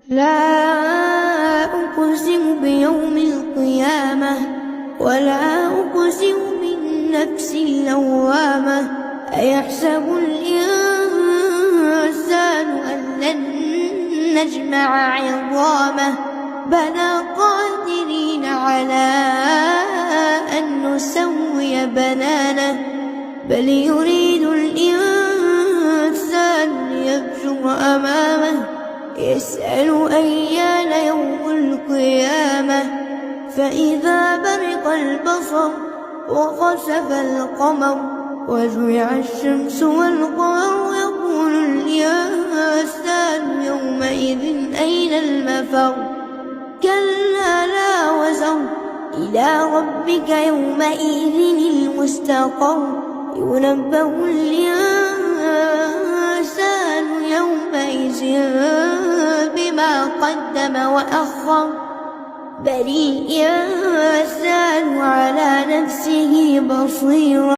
لا أقسم بيوم القيامة ولا أقسم بالنفس اللوامة. أيحسب الإنسان أن لن نجمع عظامه بلى قادرين على أن نسوي بنانه بل يريد الإنسان ليفجر أمامه يسأل أيان يوم القيامة. فإذا برق البصر وخسف القمر وجمع الشمس والقمر يقول الإنسان يومئذ أين المفر كلا لا وزر إلى ربك يومئذ المستقر ينبأ الإنسان يومئذ بما قدم وأخر بل الإنسان على نفسه بصير.